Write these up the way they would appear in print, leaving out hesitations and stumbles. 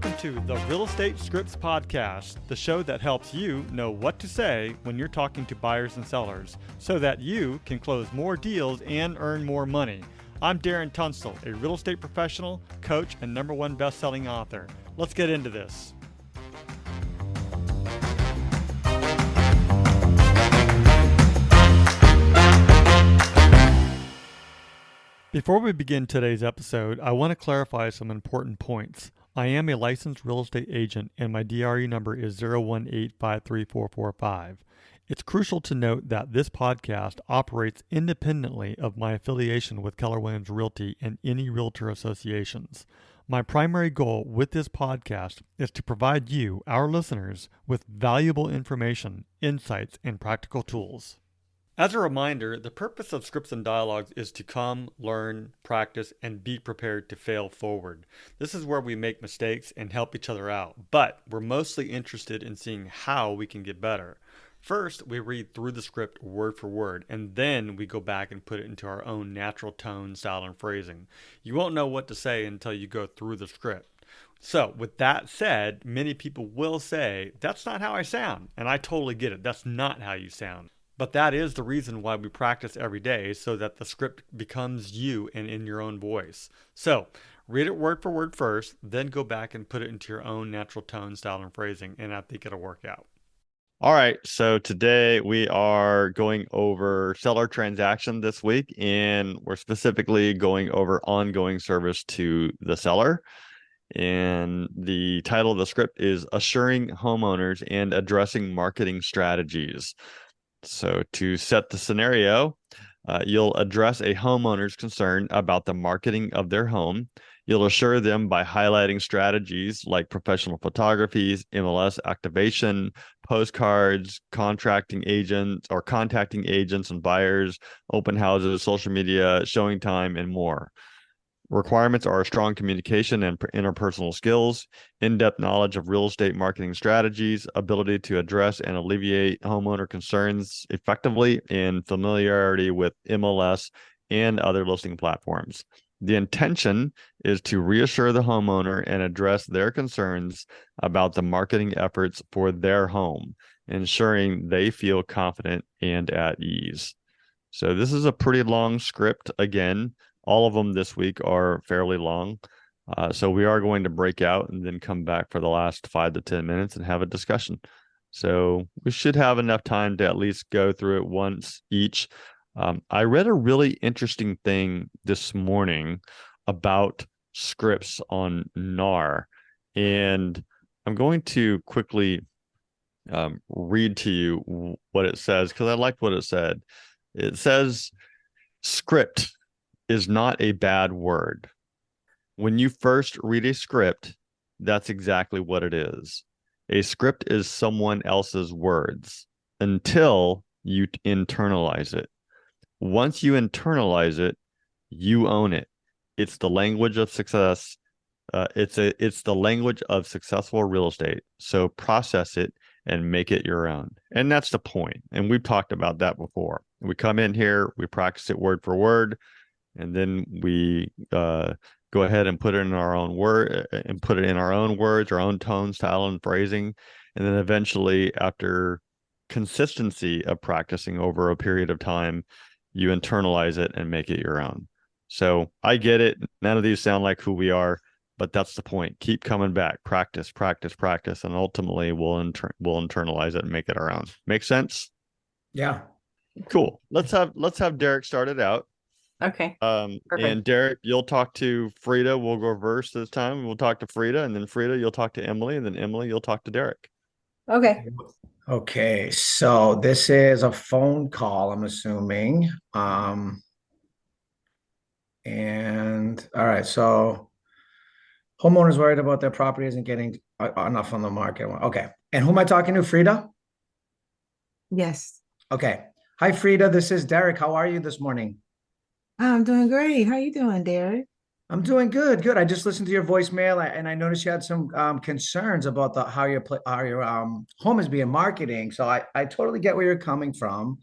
Welcome to the Real Estate Scripts Podcast, the show that helps you know what to say when you're talking to buyers and sellers so that you can close more deals and earn more money. I'm Darren Tunstall, a real estate professional, coach, and #1 best-selling author. Let's get into this. Before we begin today's episode, I want to clarify some important points. I am a licensed real estate agent and my DRE number is 018534445. It's crucial to note that this podcast operates independently of my affiliation with Keller Williams Realty and any realtor associations. My primary goal with this podcast is to provide you, our listeners, with valuable information, insights, and practical tools. As a reminder, the purpose of Scripts and Dialogues is to come, learn, practice, and be prepared to fail forward. This is where we make mistakes and help each other out, but we're mostly interested in seeing how we can get better. First, we read through the script word for word, and then we go back and put it into our own natural tone, style, and phrasing. You won't know what to say until you go through the script. So, with that said, many people will say, that's not how I sound, and I totally get it. That's not how you sound. But that is the reason why we practice every day, so that the script becomes you and in your own voice. So, read it word for word first, then go back and put it into your own natural tone, style, and phrasing, and I think it'll work out. All right, so today we are going over seller transaction this week, and we're specifically going over ongoing service to the seller. And the title of the script is Assuring Homeowners and Addressing Marketing Strategies. So to set the scenario, you'll address a homeowner's concern about the marketing of their home. You'll assure them by highlighting strategies like professional photography, MLS activation, postcards, contacting agents and buyers, open houses, social media, showing time, and more. Requirements are strong communication and interpersonal skills, in-depth knowledge of real estate marketing strategies, ability to address and alleviate homeowner concerns effectively, and familiarity with MLS and other listing platforms. The intention is to reassure the homeowner and address their concerns about the marketing efforts for their home, ensuring they feel confident and at ease. So this is a pretty long script. Again, all of them this week are fairly long. So we are going to break out and then come back for the last 5 to 10 minutes and have a discussion. So we should have enough time to at least go through it once each. I read a really interesting thing this morning about scripts on NAR, and I'm going to quickly read to you what it says because I liked what it said. It says, script is not a bad word. When you first read a script, that's exactly what it is. A script is someone else's words until you internalize it. Once you internalize it, you own it. It's the language of success. It's the language of successful real estate. So process it and make it your own. And that's the point. And we've talked about that before. We come in here, we practice it word for word, and then we go ahead and put it in our own words, our own tone, style, and phrasing. And then eventually, after consistency of practicing over a period of time, you internalize it and make it your own. So I get it. None of these sound like who we are, but that's the point. Keep coming back, practice, practice, practice, and ultimately we'll internalize it and make it our own. Make sense? Yeah. Cool. Let's have Derek start it out. Okay. And Derek, you'll talk to Frida. We'll go reverse this time. We'll talk to Frida, and then Frida, you'll talk to Emily, and then Emily, you'll talk to Derek. Okay. Okay. So this is a phone call, I'm assuming. And all right. So homeowners worried about their property isn't getting enough on the market. Okay. And who am I talking to? Frida? Yes. Okay. Hi, Frida. This is Derek. How are you this morning? I'm doing great. How you doing, Derek? I'm doing good. Good. I just listened to your voicemail and I noticed you had some concerns about how your home is being marketing. So I totally get where you're coming from.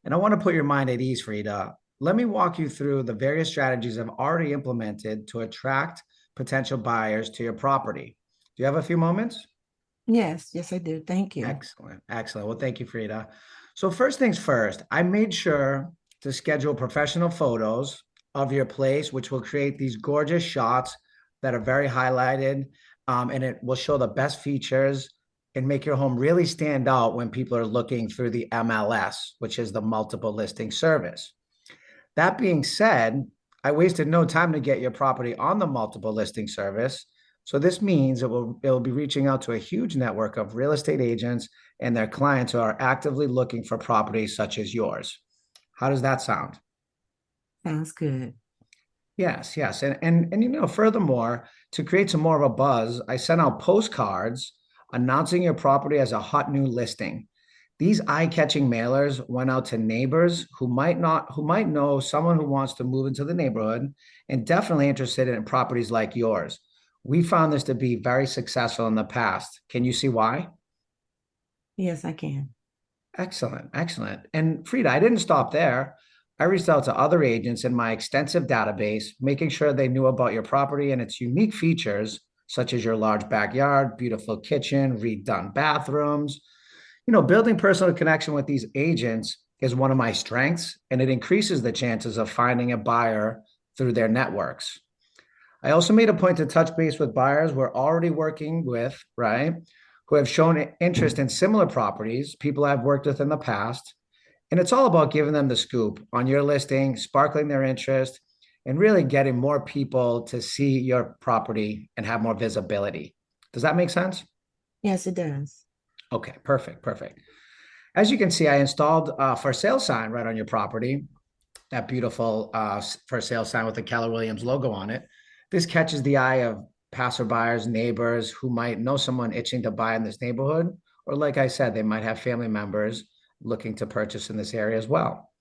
And I want to put your mind at ease, Frida. Let me walk you through the various strategies I've already implemented to attract potential buyers to your property. Do you have a few moments? Yes, I do. Thank you. Excellent. Excellent. Well, thank you, Frida. So first things first, I made sure to schedule professional photos of your place, which will create these gorgeous shots that are very highlighted, and it will show the best features and make your home really stand out when people are looking through the MLS, which is the multiple listing service. That being said, I wasted no time to get your property on the multiple listing service. So this means it will be reaching out to a huge network of real estate agents and their clients who are actively looking for properties such as yours. How does that sound? Sounds good. Yes, yes. And furthermore, to create some more of a buzz, I sent out postcards announcing your property as a hot new listing. These eye-catching mailers went out to neighbors who might know someone who wants to move into the neighborhood and definitely interested in properties like yours. We found this to be very successful in the past. Can you see why? Yes, I can. Excellent, excellent. And Frida, I didn't stop there. I reached out to other agents in my extensive database, making sure they knew about your property and its unique features, such as your large backyard, beautiful kitchen, redone bathrooms. Building personal connection with these agents is one of my strengths, and it increases the chances of finding a buyer through their networks. I also made a point to touch base with buyers we're already working with, right? Who have shown interest in similar properties, people I've worked with in the past. And it's all about giving them the scoop on your listing, sparkling their interest, and really getting more people to see your property and have more visibility. Does that make sense? Yes, it does. Okay, perfect, perfect. As you can see, I installed a for sale sign right on your property, that beautiful for sale sign with the Keller Williams logo on it. This catches the eye of passerbyers, neighbors who might know someone itching to buy in this neighborhood, or like I said, they might have family members looking to purchase in this area as well.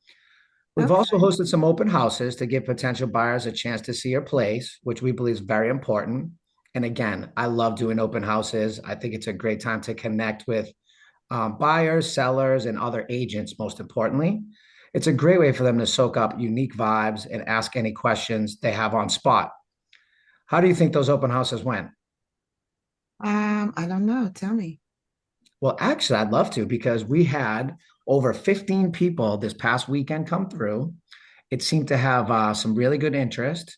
We've also Okay. hosted some open houses to give potential buyers a chance to see your place, which we believe is very important. And again, I love doing open houses. I think it's a great time to connect with buyers, sellers, and other agents, most importantly. It's a great way for them to soak up unique vibes and ask any questions they have on spot. How do you think those open houses went? I don't know. Tell me. Well, actually, I'd love to because we had over 15 people this past weekend come through. It seemed to have some really good interest.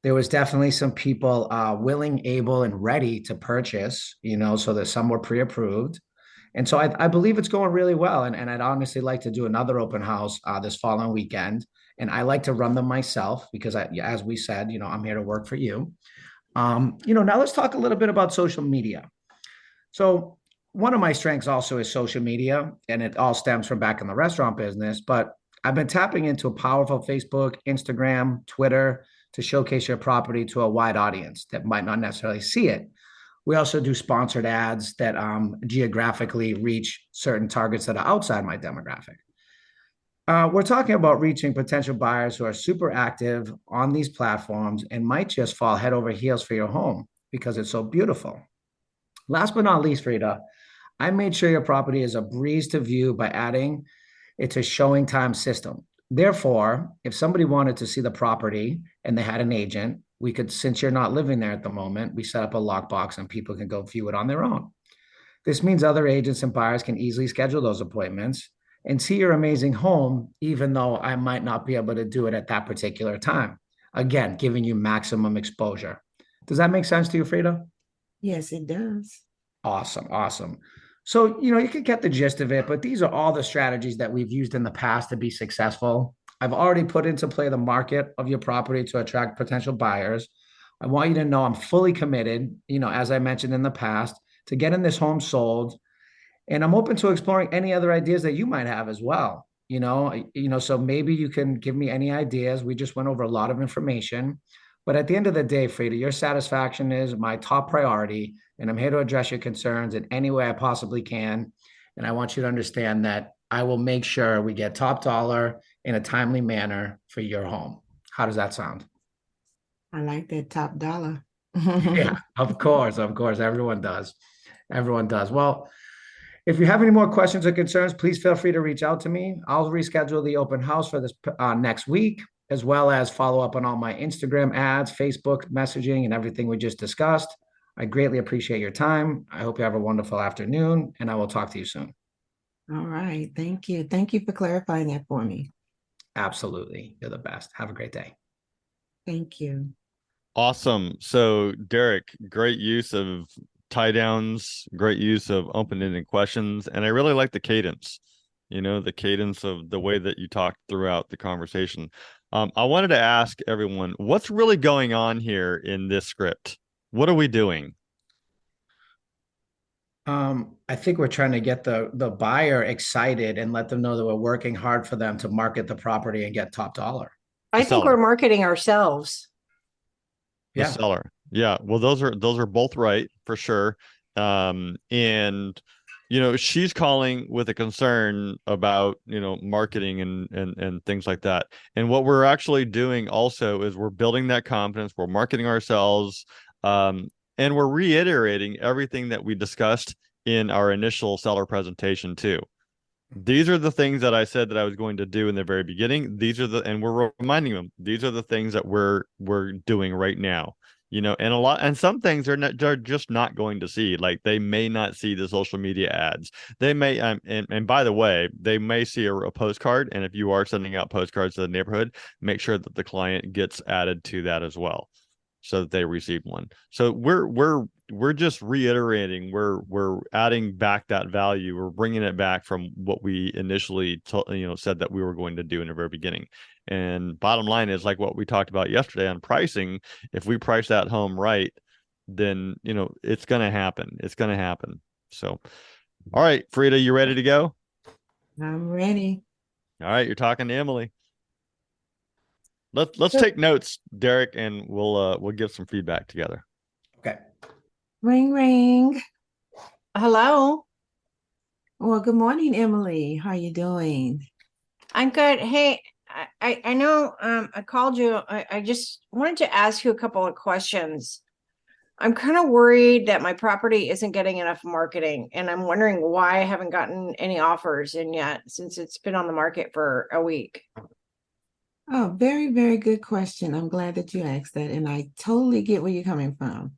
There was definitely some people willing, able, and ready to purchase, so that some were pre-approved. And so I believe it's going really well. And I'd honestly like to do another open house this following weekend. And I like to run them myself because as we said, I'm here to work for you. Now let's talk a little bit about social media. So one of my strengths also is social media, and it all stems from back in the restaurant business. But I've been tapping into a powerful Facebook, Instagram, Twitter to showcase your property to a wide audience that might not necessarily see it. We also do sponsored ads that geographically reach certain targets that are outside my demographic. We're talking about reaching potential buyers who are super active on these platforms and might just fall head over heels for your home because it's so beautiful. Last but not least, Frida, I made sure your property is a breeze to view by adding it to showing time system. Therefore, if somebody wanted to see the property and they had an agent, we could, since you're not living there at the moment, we set up a lockbox and people can go view it on their own. This means other agents and buyers can easily schedule those appointments and see your amazing home, even though I might not be able to do it at that particular time. Again, giving you maximum exposure. Does that make sense to you, Frida? Yes, it does. Awesome, awesome. So, you could get the gist of it, but these are all the strategies that we've used in the past to be successful. I've already put into play the market of your property to attract potential buyers. I want you to know I'm fully committed, as I mentioned in the past, to getting this home sold. And I'm open to exploring any other ideas that you might have as well. So maybe you can give me any ideas. We just went over a lot of information. But at the end of the day, Frida, your satisfaction is my top priority, and I'm here to address your concerns in any way I possibly can. And I want you to understand that I will make sure we get top dollar in a timely manner for your home. How does that sound? I like that top dollar. Yeah, of course, of course. Everyone does. Everyone does. Well, if you have any more questions or concerns, please feel free to reach out to me. I'll reschedule the open house for this next week, as well as follow up on all my Instagram ads, Facebook messaging, and everything we just discussed. I greatly appreciate your time. I hope you have a wonderful afternoon, and I will talk to you soon. All right. Thank you. Thank you for clarifying that for me. Absolutely. You're the best. Have a great day. Thank you. Awesome. So, Derek, great use of tie downs, great use of open-ended questions, and I really like the cadence. The cadence of the way that you talked throughout the conversation. I wanted to ask everyone, what's really going on here in this script? What are we doing? I think we're trying to get the buyer excited and let them know that we're working hard for them to market the property and get top dollar. I The think seller. we're marketing ourselves. The Yeah. seller. Yeah. Well, those are both right for sure. And she's calling with a concern about, marketing and things like that. And what we're actually doing also is we're building that confidence, we're marketing ourselves, and we're reiterating everything that we discussed in our initial seller presentation too. These are the things that I said that I was going to do in the very beginning. And we're reminding them, these are the things that we're doing right now. And some things they're just not going to see. Like they may not see the social media ads. They may, and by the way, they may see a postcard. And if you are sending out postcards to the neighborhood, make sure that the client gets added to that as well, so that they receive one. So we're just reiterating, we're adding back that value, we're bringing it back from what we initially said that we were going to do in the very beginning. And bottom line is, like what we talked about yesterday on pricing, if we price that home right, then it's going to happen. So all right, Frida, you ready to go? I'm ready. All right, you're talking to Emily. Let's take notes, Derek, and we'll give some feedback together. Okay. Ring, ring. Hello, Well, good morning, Emily. How you doing? I'm good. Hey, I know I called you. I just wanted to ask you a couple of questions. I'm kind of worried that my property isn't getting enough marketing, and I'm wondering why I haven't gotten any offers in yet since it's been on the market for a week. Oh, very, very good question. I'm glad that you asked that, and I totally get where you're coming from.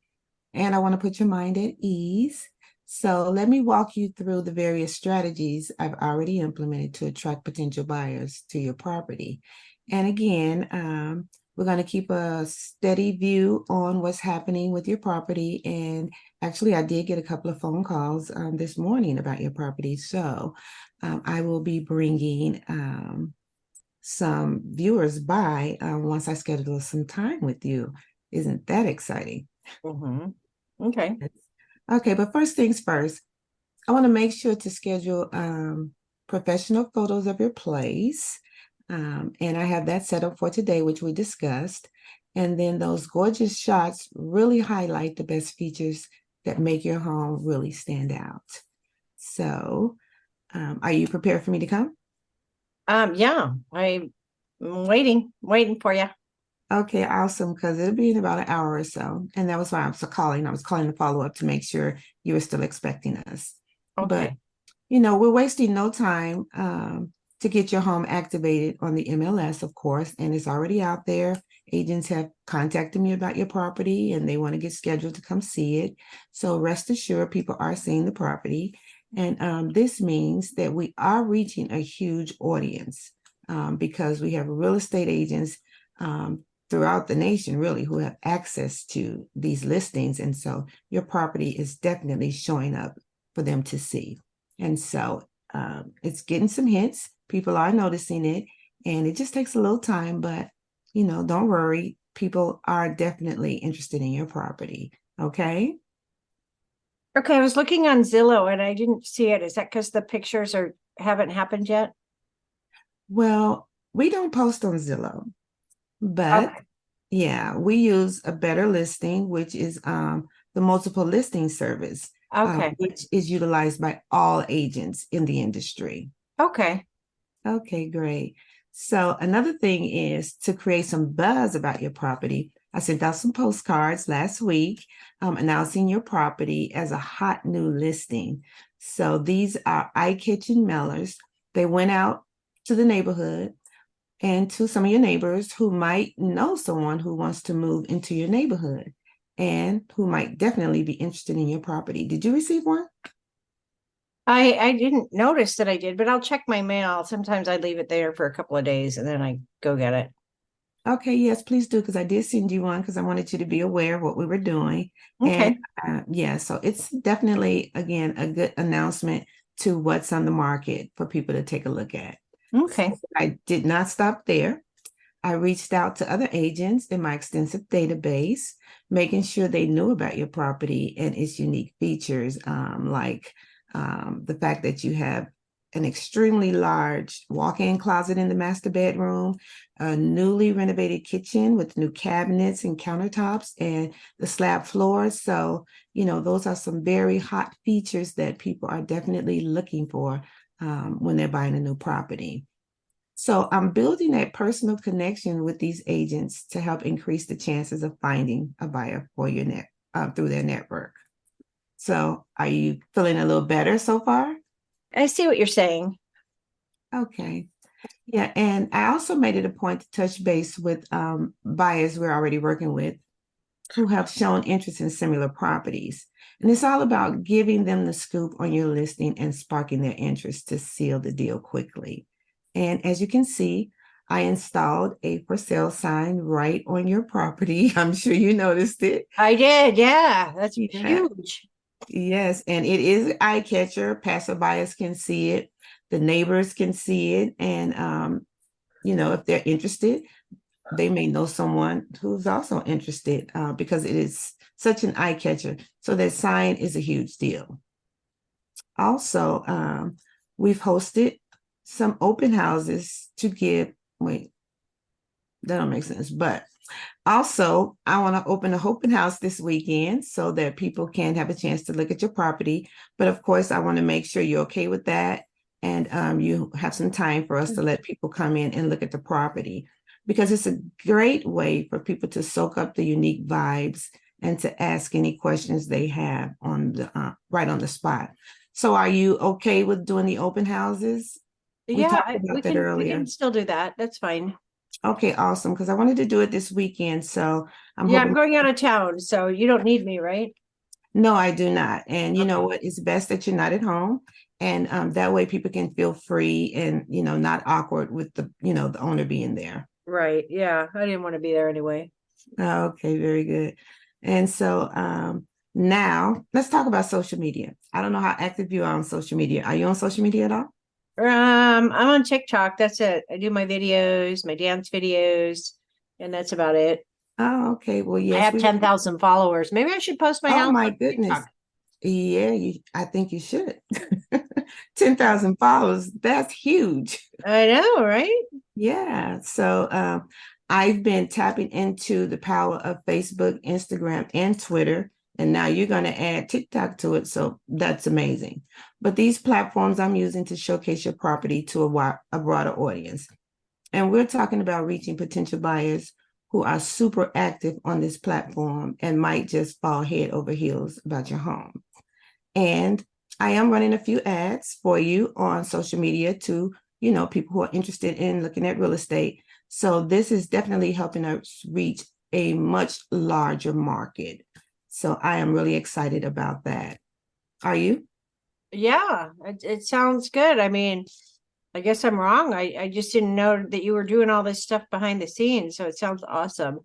And I want to put your mind at ease. So let me walk you through the various strategies I've already implemented to attract potential buyers to your property. And again, we're going to keep a steady view on what's happening with your property. And actually, I did get a couple of phone calls this morning about your property. So I will be bringing some viewers by once I schedule some time with you. Isn't that exciting? Mm-hmm. Okay. Okay, but first things first, I want to make sure to schedule professional photos of your place. And I have that set up for today, which we discussed. And then those gorgeous shots really highlight the best features that make your home really stand out. So, are you prepared for me to come? Yeah, I'm waiting for you. Okay, awesome. Because it'll be in about an hour or so. And that was why I was calling. I was calling to follow up to make sure you were still expecting us. But, Okay. we're wasting no time to get your home activated on the MLS, of course. And it's already out there. Agents have contacted me about your property and they want to get scheduled to come see it. So rest assured, people are seeing the property. And this means that we are reaching a huge audience because we have real estate agents throughout the nation, really, who have access to these listings. And so your property is definitely showing up for them to see. And so it's getting some hits. People are noticing it. And it just takes a little time, but, don't worry. People are definitely interested in your property. Okay. Okay, I was looking on Zillow and I didn't see it. Is that because the pictures haven't happened yet? Well, we don't post on Zillow, but Okay. yeah, we use a better listing, which is the multiple listing service, Okay. which is utilized by all agents in the industry. Okay. Okay, great. So another thing is to create some buzz about your property. I sent out some postcards last week announcing your property as a hot new listing. So these are eye-catching mailers. They went out to the neighborhood and to some of your neighbors who might know someone who wants to move into your neighborhood. and who might definitely be interested in your property. Did you receive one? I didn't notice that I did, but I'll check my mail. Sometimes I leave it there for a couple of days and then I go get it. Okay, yes, please do, because I did send you one because I wanted you to be aware of what we were doing. Okay. And yeah, so it's definitely, again, a good announcement to what's on the market for people to take a look at. Okay. So I did not stop there. I reached out to other agents in my extensive database, making sure they knew about your property and its unique features, like the fact that you have an extremely large walk-in closet in the master bedroom, a newly renovated kitchen with new cabinets and countertops, and the slab floors. So, those are some very hot features that people are definitely looking for when they're buying a new property. So I'm building that personal connection with these agents to help increase the chances of finding a buyer for your through their network. So are you feeling a little better so far? I see what you're saying. Okay. Yeah, and I also made it a point to touch base with buyers we're already working with who have shown interest in similar properties. And it's all about giving them the scoop on your listing and sparking their interest to seal the deal quickly. And as you can see, I installed a for sale sign right on your property. I'm sure you noticed it. I did. Yeah. That's Yeah. huge. Yes, and it is an eye catcher. Passerbyers can see it, the neighbors can see it, and if they're interested, they may know someone who's also interested because it is such an eye catcher. So that sign is a huge deal. Also, we've hosted some open houses to give. Wait, that don't make sense, but. Also, I want to open a open house this weekend so that people can have a chance to look at your property. But of course, I want to make sure you're okay with that. And you have some time for us to let people come in and look at the property, because it's a great way for people to soak up the unique vibes and to ask any questions they have on the right on the spot. So are you okay with doing the open houses? We Yeah, talked about that we earlier. can still do that. That's fine. Okay, awesome. Because I wanted to do it this weekend. So I'm Yeah, hoping. I'm going out of town, so you don't need me, right? No, I do not. And you know Okay. what? It's best that you're not at home. And that way people can feel free and, not awkward with the owner being there. Right. Yeah. I didn't want to be there anyway. Okay, very good. And so now let's talk about social media. I don't know how active you are on social media. Are you on social media at all? I'm on TikTok. That's it. I do my videos, my dance videos, and that's about it. Oh, okay. Well, I yes, have 10,000 followers. Maybe I should post my Oh house my on goodness. TikTok. Yeah, I think you should. 10,000 followers. That's huge. I know, right? Yeah. So I've been tapping into the power of Facebook, Instagram, and Twitter. And now you're going to add TikTok to it. So that's amazing. But these platforms I'm using to showcase your property to a broader audience. And we're talking about reaching potential buyers who are super active on this platform and might just fall head over heels about your home. And I am running a few ads for you on social media to, people who are interested in looking at real estate. So this is definitely helping us reach a much larger market. So I am really excited about that. Are you? Yeah, it sounds good. I mean, I guess I'm wrong. I just didn't know that you were doing all this stuff behind the scenes. So it sounds awesome.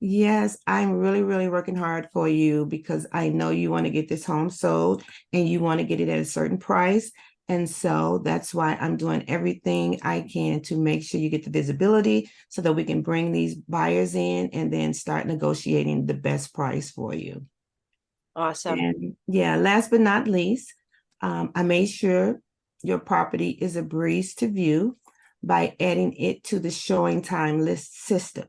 Yes, I'm really, really working hard for you because I know you want to get this home sold and you want to get it at a certain price. And so that's why I'm doing everything I can to make sure you get the visibility so that we can bring these buyers in and then start negotiating the best price for you. Awesome. And yeah, last but not least, I made sure your property is a breeze to view by adding it to the showing time list system.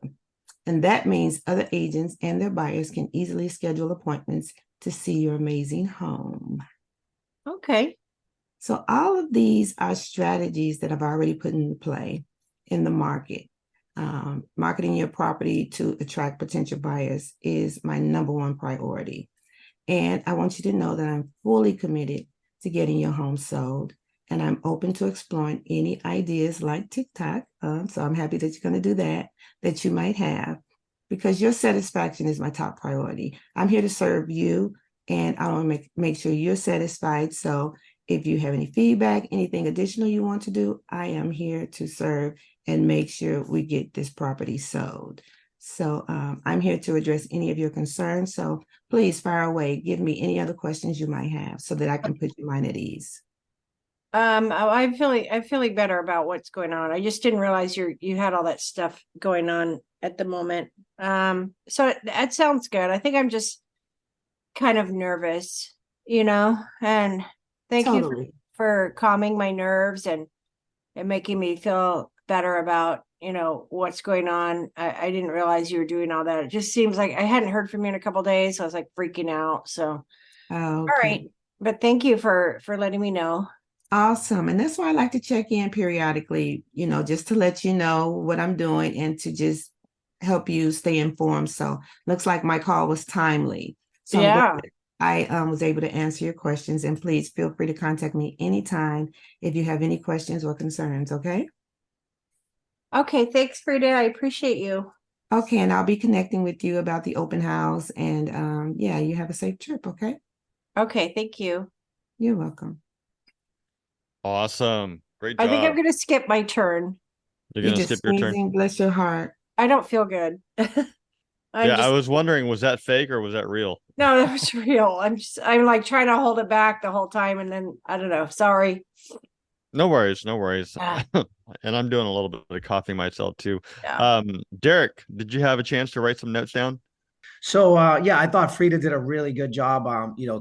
And that means other agents and their buyers can easily schedule appointments to see your amazing home. Okay. So all of these are strategies that I've already put into play in the market. Marketing your property to attract potential buyers is my number one priority. And I want you to know that I'm fully committed to getting your home sold. And I'm open to exploring any ideas like TikTok. So I'm happy that you're going to do that you might have. because your satisfaction is my top priority. I'm here to serve you, and I want to make sure you're satisfied. So if you have any feedback, anything additional you want to do, I am here to serve and make sure we get this property sold. So I'm here to address any of your concerns. So please fire away. Give me any other questions you might have so that I can put your mind at ease. I'm feeling better about what's going on. I just didn't realize you had all that stuff going on at the moment. So that sounds good. I think I'm just kind of nervous, and thank you Totally. for calming my nerves and making me feel better about, what's going on. I didn't realize you were doing all that. It just seems like I hadn't heard from you in a couple of days. So I was like freaking out. So, all Okay. right. But thank you for letting me know. Awesome. And that's why I like to check in periodically, just to let you know what I'm doing and to just help you stay informed. So looks like my call was timely. So I'm glad I was able to answer your questions, and please feel free to contact me anytime if you have any questions or concerns. Okay. Okay. Thanks, Frida. I appreciate you. Okay. And I'll be connecting with you about the open house, and yeah, you have a safe trip. Okay. Okay. Thank you. You're welcome. Awesome. Great I job. think I'm going to skip my turn. You're You're going to just skip your turn? sneezing. Bless your heart. I don't feel good. I was wondering, was that fake or was that real? No, that was real. I'm like trying to hold it back the whole time. And then I don't know. Sorry. No worries. No worries. Ah. And I'm doing a little bit of coughing myself too. Yeah. Derek, did you have a chance to write some notes down? So yeah, I thought Frida did a really good job,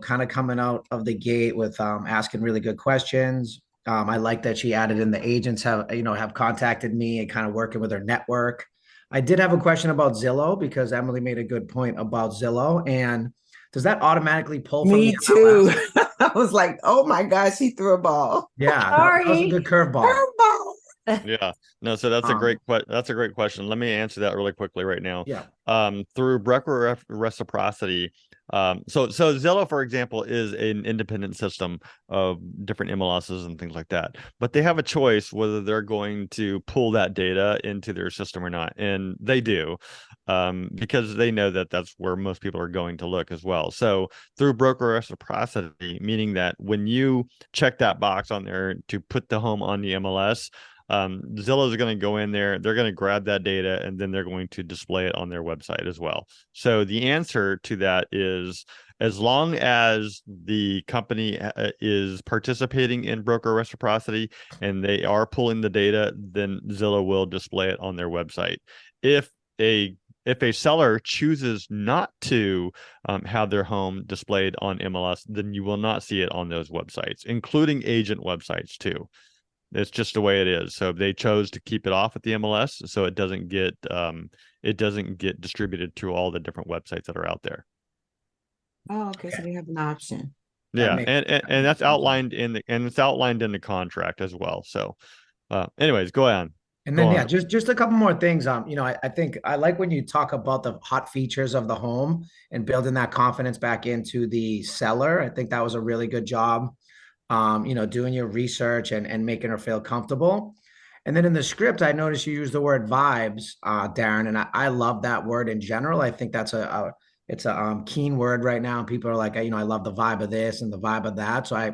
kind of coming out of the gate with asking really good questions. I like that she added in the agents have contacted me and kind of working with her network. I did have a question about Zillow because Emily made a good point about Zillow. And does that automatically pull from the Me too. MLS? I was like, oh my gosh, she threw a ball. Yeah, that was a Sorry. good curveball. Curveball. Yeah. No, so that's a great question. Let me answer that really quickly right now. Yeah. Through broker reciprocity. So Zillow, for example, is an independent system of different MLSs and things like that. But they have a choice whether they're going to pull that data into their system or not, and they do. Because they know that that's where most people are going to look as well. So through broker reciprocity, meaning that when you check that box on there to put the home on the MLS, Zillow is going to go in there, they're going to grab that data, and then they're going to display it on their website as well. So the answer to that is, as long as the company is participating in broker reciprocity and they are pulling the data, then Zillow will display it on their website. If a seller chooses not to have their home displayed on MLS, then you will not see it on those websites, including agent websites too. It's just the way it is. So they chose to keep it off at the MLS, so it doesn't get distributed to all the different websites that are out there. Oh, okay. So they have an option. Yeah, and that's outlined in the contract as well. So, anyways, go on. And then, just a couple more things. I think I like when you talk about the hot features of the home and building that confidence back into the seller. I think that was a really good job. Doing your research and making her feel comfortable. And then in the script, I noticed you use the word vibes, Darren, and I love that word in general. I think that's it's a keen word right now. People are like, I love the vibe of this and the vibe of that. So I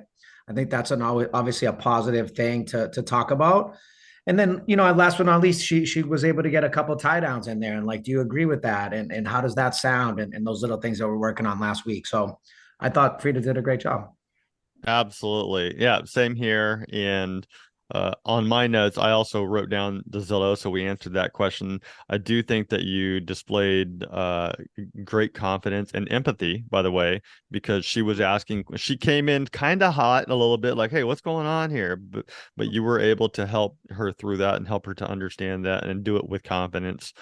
think that's obviously a positive thing to talk about. And then, last but not least, she was able to get a couple tie downs in there. And like, do you agree with that? And how does that sound? And those little things that we're working on last week. So I thought Frida did a great job. Absolutely. Yeah, same here. And on my notes, I also wrote down the Zillow, so we answered that question. I do think that you displayed great confidence and empathy, by the way, because she came in kind of hot a little bit, like, hey, what's going on here? But you were able to help her through that and help her to understand that and do it with confidence.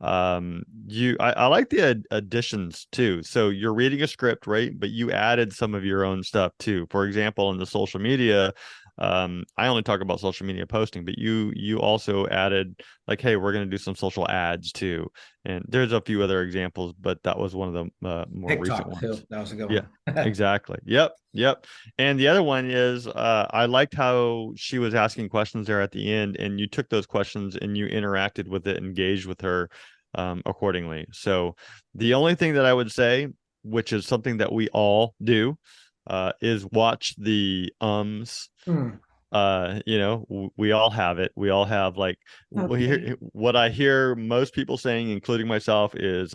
I like the additions too. So you're reading a script, right? But you added some of your own stuff too. For example, in the social media, I only talk about social media posting, but you also added like, hey, we're going to do some social ads too. And there's a few other examples, but that was one of the more TikTok, recent ones. too. That was a good one. Yeah, exactly. Yep. And the other one is I liked how she was asking questions there at the end, and you took those questions and you interacted with it, engaged with her. accordingly. So the only thing that I would say, which is something that we all do, is watch the ums. Mm. We all have it. We all have like Okay. what I hear most people saying, including myself, is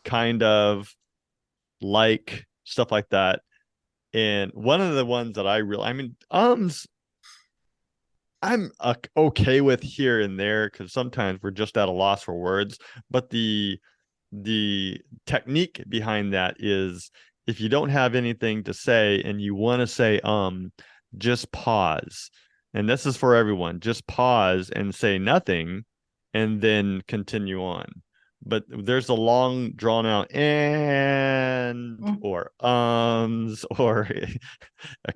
kind of, like, stuff like that. And one of the ones that ums I'm okay with here and there, because sometimes we're just at a loss for words. But the technique behind that is, if you don't have anything to say and you want to say just pause. And this is for everyone. Just pause and say nothing, and then continue on. But there's a long drawn out and or or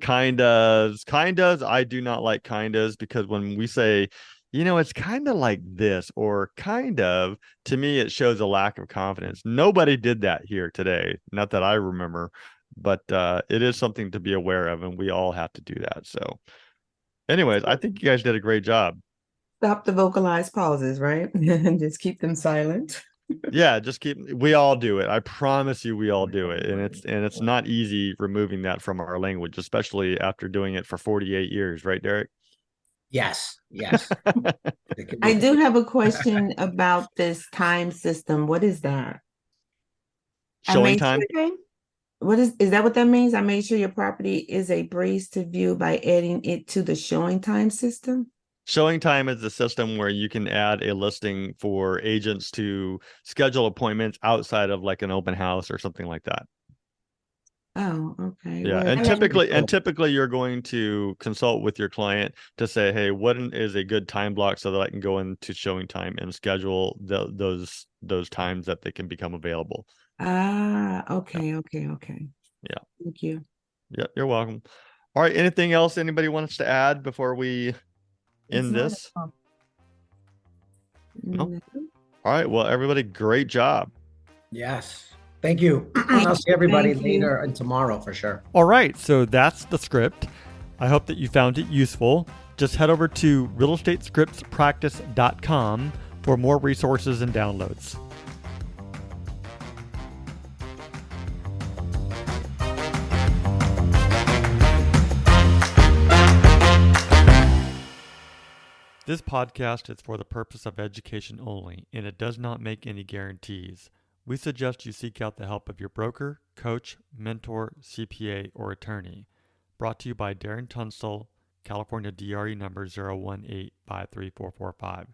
kind of. I do not like kind ofs, because when we say, it's kind of like this or kind of, to me, it shows a lack of confidence. Nobody did that here today, not that I remember, but it is something to be aware of, and we all have to do that. So anyways, I think you guys did a great job. Stop the vocalized pauses, right? And just keep them silent. Yeah, we all do it. I promise you, we all do it. And it's not easy removing that from our language, especially after doing it for 48 years, right, Derek? Yes. Yes. I do have a question about this time system. What is that? Showing time. Is that what that means? I made sure your property is a breeze to view by adding it to the showing time system. Showing time is the system where you can add a listing for agents to schedule appointments outside of like an open house or something like that. Oh, okay. Yeah, Well, and typically you're going to consult with your client to say, hey, what is a good time block so that I can go into showing time and schedule those times that they can become available. okay, okay. Yeah. Thank you. Yeah, you're welcome. All right, anything else anybody wants to add before we end this? No? All right, well, everybody, great job. Yes. Thank you. I'll see everybody later and tomorrow for sure. All right, so that's the script. I hope that you found it useful. Just head over to realestatescriptspractice.com for more resources and downloads. This podcast is for the purpose of education only, and it does not make any guarantees. We suggest you seek out the help of your broker, coach, mentor, CPA, or attorney. Brought to you by Darren Tunstall, California DRE number 018534445.